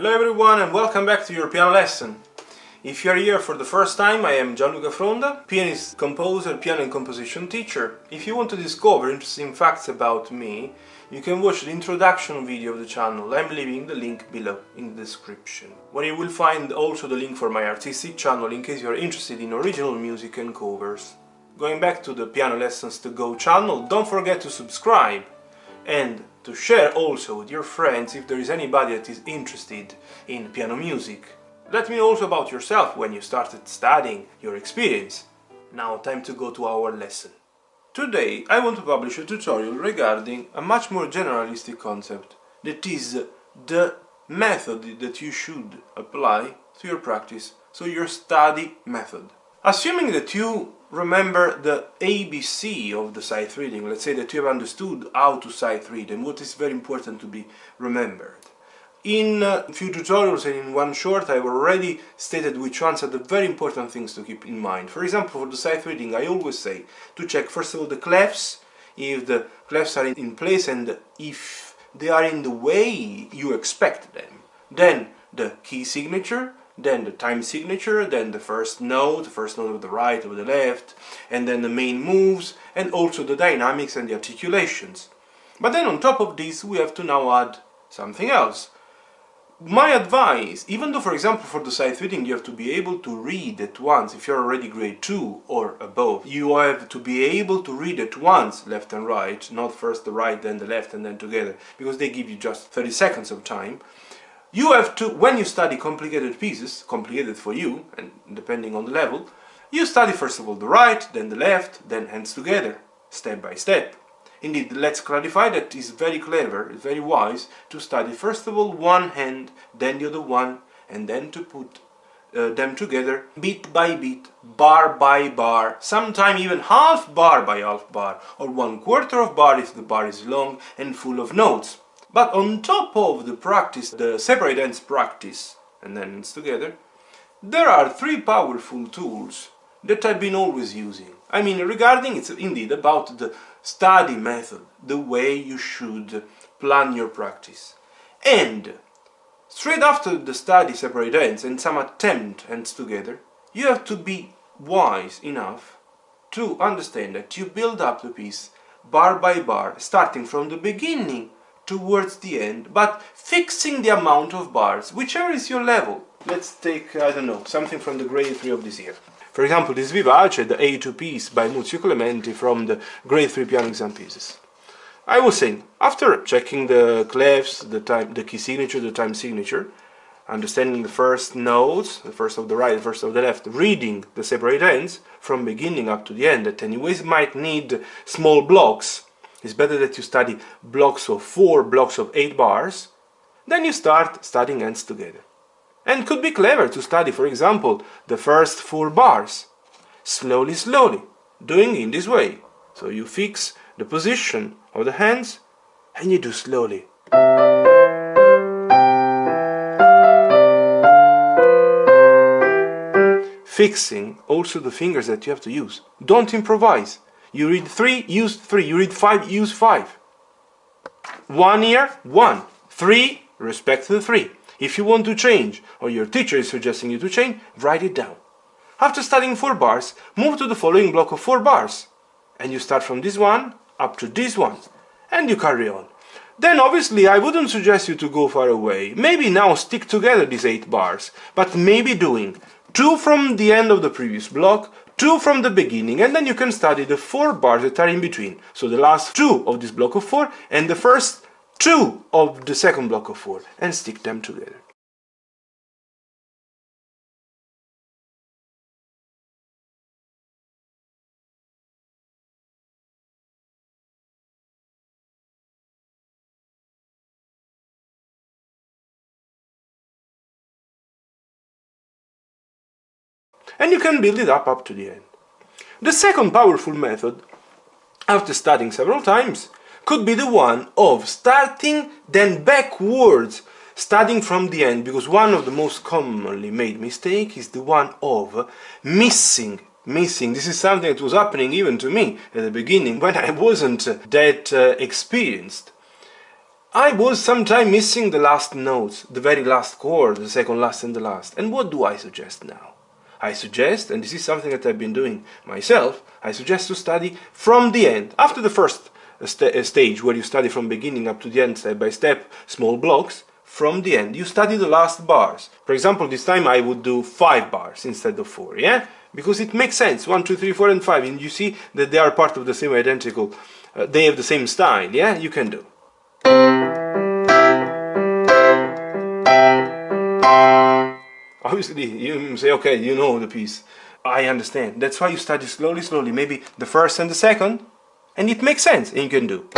Hello everyone and welcome back to your piano lesson. If you are here for the first time, I am Gianluca, pianist, composer, piano and composition teacher. If you want to discover interesting facts about me, you can watch the introduction video of the channel. I'm leaving the link below in the description, where you will find also the link for my artistic channel in case you are interested in original music and covers. Going back to the Piano Lessons to Go channel, don't forget to subscribe and to share also with your friends if there is anybody that is interested in piano music. Let me know also about yourself when you started studying, your experience. Now time to go to our lesson. Today I want to publish a tutorial regarding a much more generalistic concept, that is the method that you should apply to your practice, so your study method. Assuming that you remember the ABC of the sight reading, let's say that you have understood how to sight read and what is very important to be remembered. In a few tutorials and in one short I've already stated which ones are the very important things to keep in mind. For example, for the sight reading I always say to check first of all the clefs, if the clefs are in place and if they are in the way you expect them. Then the key signature, then the time signature, then the first note of the right or the left, and then the main moves, and also the dynamics and the articulations. But then on top of this we have to now add something else. My advice, even though for example for the sight reading you have to be able to read at once, if you're already grade 2 or above, you have to be able to read at once left and right, not first the right then the left and then together, because they give you just 30 seconds of time. You have to, when you study complicated pieces, complicated for you, and depending on the level, you study first of all the right, then the left, then hands together, step by step. Indeed, let's clarify that it's very clever, it's very wise to study first of all one hand, then the other one, and then to put them together beat by beat, bar by bar, sometimes even half bar by half bar, or 1/4 of bar if the bar is long and full of notes. But on top of the practice, the separate hands practice, and then hands together, there are 3 powerful tools that I've been always using. I mean, regarding it's indeed about the study method, the way you should plan your practice. And straight after the study separate hands and some attempt hands together, you have to be wise enough to understand that you build up the piece bar by bar, starting from the beginning towards the end, but fixing the amount of bars, whichever is your level. Let's take, I don't know, something from the grade 3 of this year. For example, this Vivace, the A2 piece by Muzio Clementi from the grade 3 piano exam pieces. I was saying, after checking the clefs, the key signature, the time signature, understanding the first notes, the first of the right, the first of the left, reading the separate hands from beginning up to the end, that anyways might need small blocks. It's better that you study blocks of 4, blocks of 8 bars, then you start studying hands together. And could be clever to study, for example, the first 4 bars, slowly, slowly, doing in this way. So you fix the position of the hands and you do slowly. Fixing also the fingers that you have to use. Don't improvise. You read 3, use 3. You read 5, use 5. 1 here, 1. 3, respect the 3. If you want to change, or your teacher is suggesting you to change, write it down. After studying 4 bars, move to the following block of 4 bars. And you start from this one up to this one. And you carry on. Then obviously I wouldn't suggest you to go far away. Maybe now stick together these 8 bars, but maybe doing 2 from the end of the previous block, 2 from the beginning, and then you can study the 4 bars that are in between. So the last 2 of this block of 4 and the first 2 of the second block of 4, and stick them together. And you can build it up to the end. The second powerful method, after studying several times, could be the one of starting then backwards, studying from the end, because one of the most commonly made mistakes is the one of missing. This is something that was happening even to me at the beginning when I wasn't that experienced. I was sometime missing the last notes, the very last chord, the second last and the last. And what do I suggest now? I suggest, and this is something that I've been doing myself, I suggest to study from the end. After the first stage, where you study from beginning up to the end, step by step, small blocks, from the end, you study the last bars. For example, this time I would do 5 bars instead of 4, yeah? Because it makes sense, 1, 2, 3, 4 and 5, and you see that they are part of the same identical, they have the same style, yeah? You can do. Obviously, you say, okay, you know the piece. I understand. That's why you study slowly, slowly. Maybe the first and the second. And it makes sense. And you can do.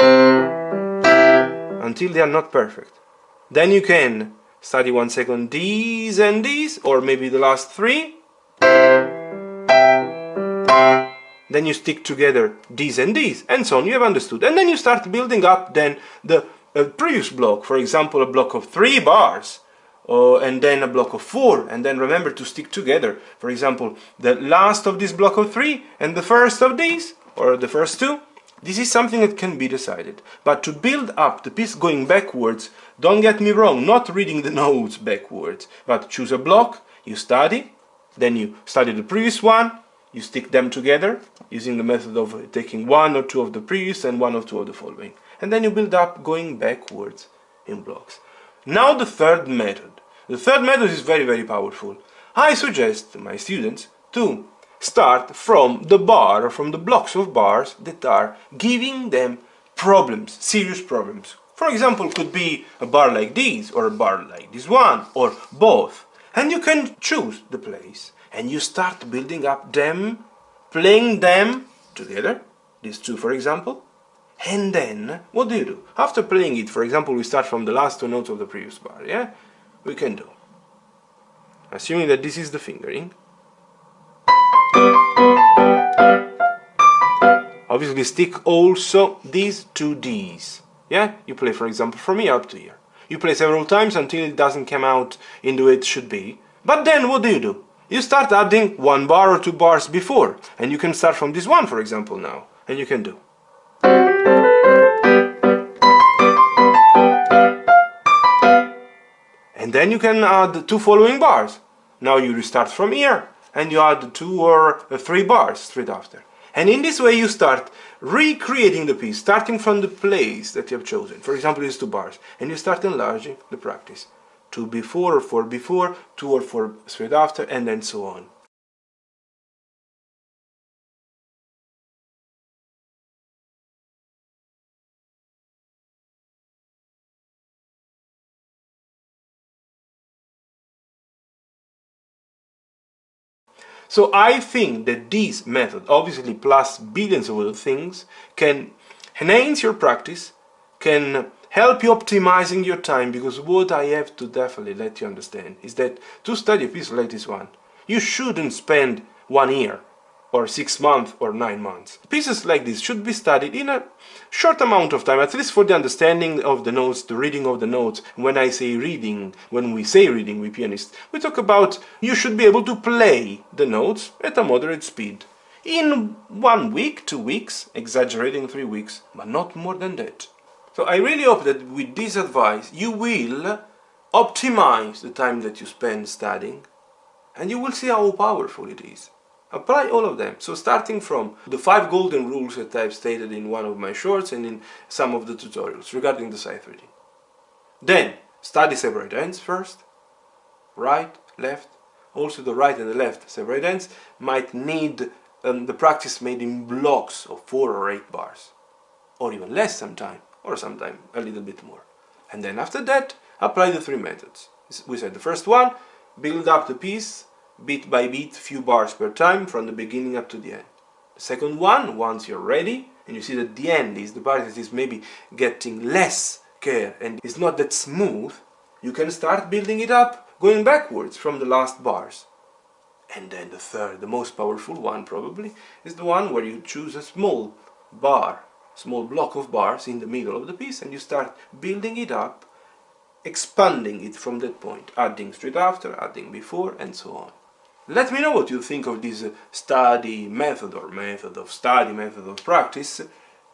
Until they are not perfect. Then you can study 1 second these and these. Or maybe the last 3. Then you stick together these and these. And so on. You have understood. And then you start building up then the previous block. For example, a block of 3 bars. And then a block of 4, and then remember to stick together. For example, the last of this block of 3 and the first of these, or the first 2, this is something that can be decided. But to build up the piece going backwards, don't get me wrong, not reading the notes backwards, but choose a block, you study, then you study the previous one, you stick them together, using the method of taking 1 or 2 of the previous and 1 or 2 of the following. And then you build up going backwards in blocks. Now the third method. The third method is very, very powerful. I suggest to my students to start from the bar or from the blocks of bars that are giving them problems, serious problems. For example, could be a bar like this or a bar like this one or both. And you can choose the place and you start building up them, playing them together, these two for example. And then, what do you do? After playing it, for example, we start from the last 2 notes of the previous bar, yeah? We can do. Assuming that this is the fingering. Obviously stick also these to these, yeah? You play, for example, from here up to here. You play several times until it doesn't come out in the way it should be. But then, what do? You start adding 1 bar or 2 bars before. And you can start from this one, for example, now. And you can do. And then you can add 2 following bars. Now you restart from here and you add 2 or 3 bars straight after. And in this way you start recreating the piece, starting from the place that you have chosen. For example, these 2 bars. And you start enlarging the practice. 2 before or 4 before, 2 or 4 straight after, and then so on. So I think that this method, obviously plus billions of other things, can enhance your practice, can help you optimizing your time, because what I have to definitely let you understand is that to study a piece like this one, you shouldn't spend 1 year or 6 months or 9 months. Pieces like this should be studied in a short amount of time, at least for the understanding of the notes, the reading of the notes. When I say reading, when we say reading, we pianists, we talk about you should be able to play the notes at a moderate speed. In 1 week, 2 weeks, exaggerating 3 weeks, but not more than that. So I really hope that with this advice you will optimize the time that you spend studying, and you will see how powerful it is. Apply all of them. So starting from the 5 golden rules that I've stated in one of my shorts and in some of the tutorials regarding the sight reading. Then study separate hands first, right, left. Also the right and the left separate hands might need the practice made in blocks of 4 or 8 bars, or even less sometime, or sometime a little bit more. And then after that, apply the 3 methods. We said the first one, build up the piece bit by bit, few bars per time, from the beginning up to the end. The second one, once you're ready, and you see that the end is the part that is maybe getting less care and is not that smooth, you can start building it up, going backwards from the last bars. And then the third, the most powerful one probably, is the one where you choose a small bar, small block of bars in the middle of the piece, and you start building it up, expanding it from that point, adding straight after, adding before, and so on. Let me know what you think of this study method, or method of study, method of practice.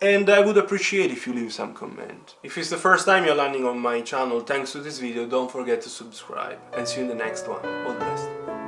and I would appreciate if you leave some comment. If it's the first time you're landing on my channel thanks to this video, don't forget to subscribe, and see you in the next one. All the best.